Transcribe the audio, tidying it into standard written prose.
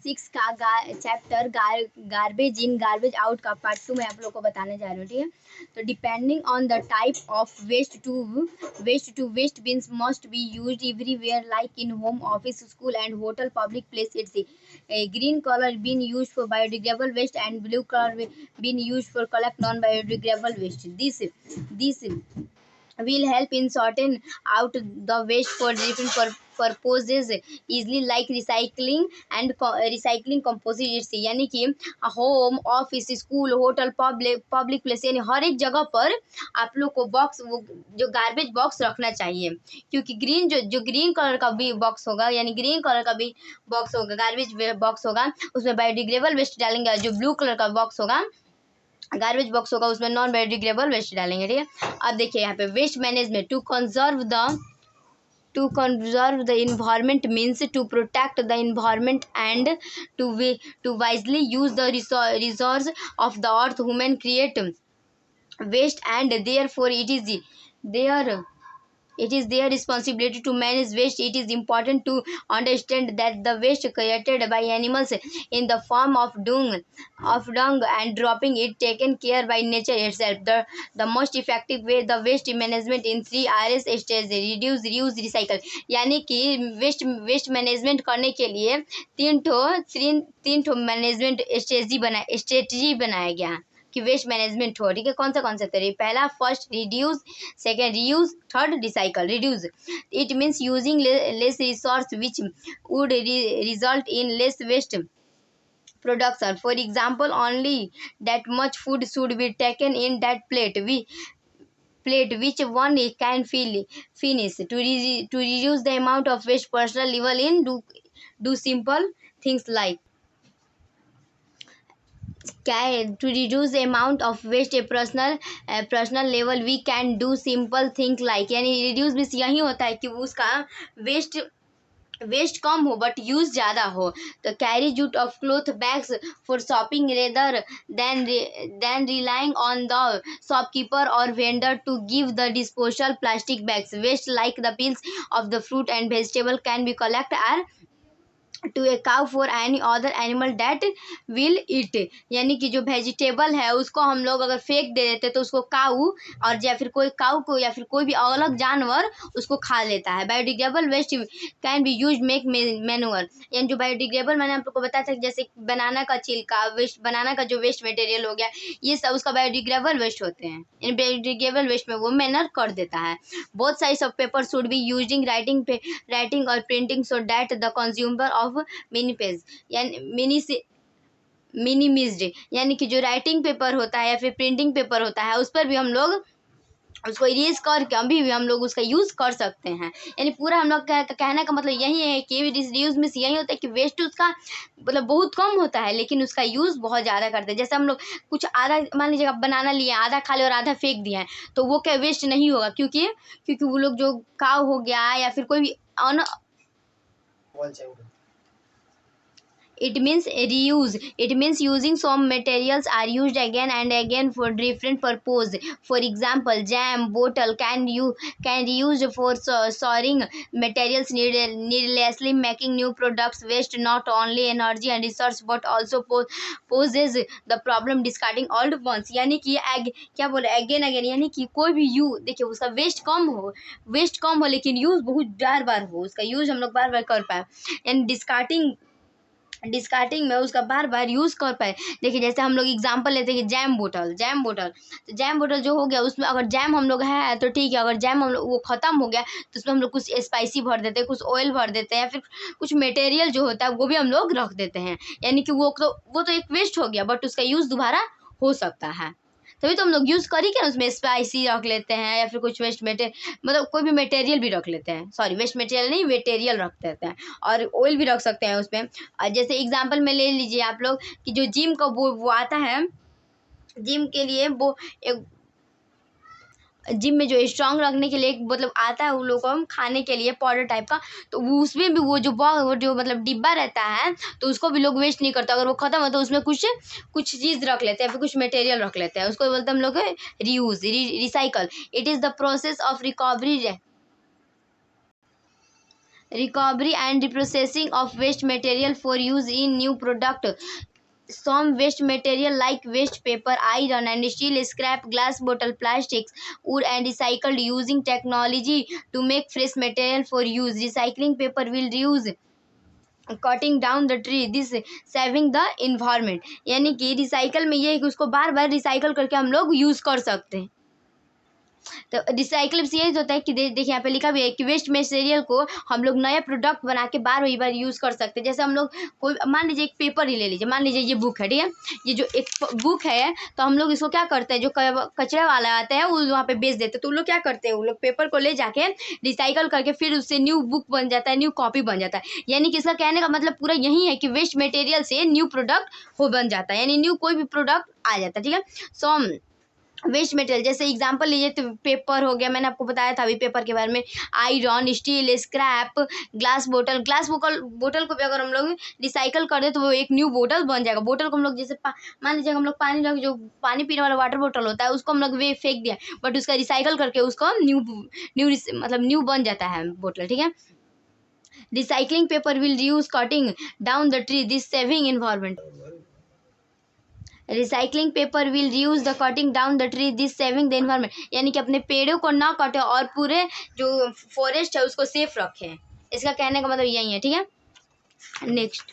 6 का chapter garbage in garbage out का part 2 मैं आप लोग को बताने जा रही हूँ, ठीक है। तो depending on the type of waste bins must be used everywhere like in home, office, school and hotel, public place. It's green color bin used for biodegradable waste and blue color bin used for collect non-biodegradable waste. This will help in sorting out the waste for different purposes easily like recycling composites। यानी कि home, office, school, hotel, public place यानी हर एक जगह पर आप लोग को box, वो जो गार्बेज बॉक्स रखना चाहिए, क्योंकि जो ग्रीन कलर का भी बॉक्स होगा, यानी ग्रीन कलर का भी बॉक्स होगा, गार्बेज बॉक्स होगा, उसमें बायोडिग्रेडेबल वेस्ट डालेंगे। जो ब्लू कलर का बॉक्स होगा, गार्बेज बॉक्स होगा, उसमें नॉन बायोडिग्रेडेबल वेस्ट डालेंगे, ठीक है। अब देखिए यहाँ पे waste management to conserve the environment means to protect the environment and to wisely use the resource of the earth. Human create waste and therefore it is their responsibility to manage waste. It is important to understand that the waste created by animals in the form of dung and dropping it taken care by nature itself. The most effective way the waste management in 3 RS stages: reduce, reuse, recycle। यानी कि waste management करने के लिए तीन ठो management strategy बनाया गया कि वेस्ट मैनेजमेंट हो, ठीक है। कौन सा तरीका? पहला first reduce, second reuse, third recycle. Reduce it means using less resource which would result in less waste production. For example, only that much food should be taken in that plate which one can finish. To reduce the amount of waste, personal level in do simple things like to reduce the amount of waste a personal level we can do simple things like। यानी reduce भी यही होता है कि उसका waste कम हो but use ज़्यादा हो। तो carry jute of cloth bags for shopping rather than relying on the shopkeeper और vendor to give the disposal plastic bags. Waste like the peels of the fruit and vegetable can be collect or to a cow for any other animal that will eat. यानी कि जो vegetable है उसको हम लोग अगर फेंक दे देते तो उसको काऊ और या फिर कोई काऊ को या फिर कोई भी अलग जानवर उसको खा लेता है। Biodegradable waste can be use make manure. यानी जो बायोडिग्रेडेबल मैंने आप लोग को बताया था, जैसे बनाना का छिलका वेस्ट, बनाना का जो वेस्ट मटेरियल हो गया, ये सब उसका बायोडिग्रेडेबल वेस्ट होते हैं। इन बायोडिग्रेडेबल वेस्ट में वो मैनर कर देता है। Both sides of paper should be using writing और printing so that the consumer of मिनीपेज यानी मिनिमिज्ड। यानी कि जो राइटिंग पेपर होता है या फिर प्रिंटिंग पेपर होता है उस पर भी हम लोग उसको इरेज करके अभी भी हम लोग उसका यूज़ कर सकते हैं। यानी पूरा हम लोग कहने का मतलब यही है कि रीयूज में यही होता है कि वेस्ट उसका मतलब बहुत कम होता है लेकिन उसका यूज़ बहुत ज़्यादा करते हैं। जैसे हम लोग कुछ आधा, मान लीजिए आप बनाना लिए, आधा खा लिया और आधा फेंक दिया है, तो वो क्या वेस्ट नहीं होगा, क्योंकि वो लोग जो काव हो गया या फिर कोई भी It means reuse. It means using some materials are used again and again for different purpose. For example, jam bottle can reuse for storing materials needlessly, making new products. Waste not only energy and resource but also poses the problem discarding old ones। यानी कि क्या बोले again यानी कि कोई भी देखिए उसका वेस्ट कम हो लेकिन यूज़ बहुत बार हो, उसका यूज़ हम लोग बार कर पाए। यानी डिस्कार्टिंग में उसका बार यूज़ कर पाए। देखिए जैसे हम लोग एग्जांपल लेते हैं कि जैम बोतल, तो जैम बोतल जो हो गया उसमें अगर जैम हम लोग है तो ठीक है, अगर जैम हम लोग वो ख़त्म हो गया तो उसमें हम लोग कुछ स्पाइसी भर देते हैं, कुछ ऑयल भर देते हैं या फिर कुछ मटेरियल जो होता है वो भी हम लोग रख देते हैं। यानी कि वो तो एक वेस्ट हो गया बट उसका यूज़ दोबारा हो सकता है। तभी तो हम लोग यूज़ करी क्या उसमें स्पाइसी रख लेते हैं या फिर कुछ वेस्ट मतलब कोई भी मटेरियल भी रख लेते हैं, सॉरी वेस्ट मटेरियल नहीं मटेरियल रख देते हैं, और ऑयल भी रख सकते हैं उसमें। और जैसे एग्जांपल में ले लीजिए आप लोग कि जो जिम का वो आता है, जिम के लिए वो एक जिम में जो स्ट्रांग रखने के लिए एक मतलब आता है उन लोगों को हम खाने के लिए पाउडर टाइप का, तो वो उसमें भी वो जो मतलब डिब्बा रहता है तो उसको भी लोग वेस्ट नहीं करते। अगर वो ख़त्म हो तो उसमें कुछ चीज़ रख लेते हैं, फिर कुछ मटेरियल रख लेते हैं, उसको बोलते हैं हम लोग reuse, recycle. It is the process of recovery. recovery and reprocessing of waste material for use in new product. Some waste material like waste paper, iron and steel scrap, glass bottle, plastics, wood and recycled using technology to make fresh material for use. Recycling paper will reuse, cutting down the tree, this saving the environment. यानी कि recycle में ये है कि उसको बार बार recycle करके हम लोग यूज़ कर सकते हैं। तो रिसाइकल से यही होता है कि देखिए यहाँ पे लिखा भी है कि वेस्ट मटेरियल को हम लोग नया प्रोडक्ट बना के बार वही बार यूज़ कर सकते हैं। जैसे हम लोग कोई मान लीजिए एक पेपर ही ले लीजिए, मान लीजिए ये बुक है, ठीक है, ये जो एक बुक है तो हम लोग इसको क्या करते हैं, जो कचरे वाला आता है वो वहाँ पे बेच देते हैं, तो वो लोग क्या करते हैं, वो लोग पेपर को ले जाके रिसाइकल करके फिर उससे न्यू बुक बन जाता है, न्यू कॉपी बन जाता है। यानी कि इसका कहने का मतलब पूरा यही है कि वेस्ट मटेरियल से न्यू प्रोडक्ट हो बन जाता है, यानी न्यू कोई भी प्रोडक्ट आ जाता है, ठीक है। सो वेस्ट मटेरियल जैसे एग्जांपल लीजिए तो पेपर हो गया, मैंने आपको बताया था अभी पेपर के बारे में, आयरन, स्टील, स्क्रैप, ग्लास बोतल को भी अगर हम लोग रिसाइकल कर दे तो वो एक न्यू बोतल बन जाएगा। बोतल को हम लोग जैसे मान लीजिए हम लोग पानी रख, जो पानी पीने वाला वाटर बोतल होता है उसको हम लोग वे फेंक दिया, बट उसका रिसाइकल करके उसको न्यू मतलब न्यू बन जाता है बोतल, ठीक है। Recycling paper will use cutting down the tree, this saving environment. Recycling paper will reuse the cutting down the tree, this saving the environment. यानी कि अपने पेड़ों को ना काटे और पूरे जो फॉरेस्ट है उसको सेफ रखें, इसका कहने का मतलब यही है, ठीक है। नेक्स्ट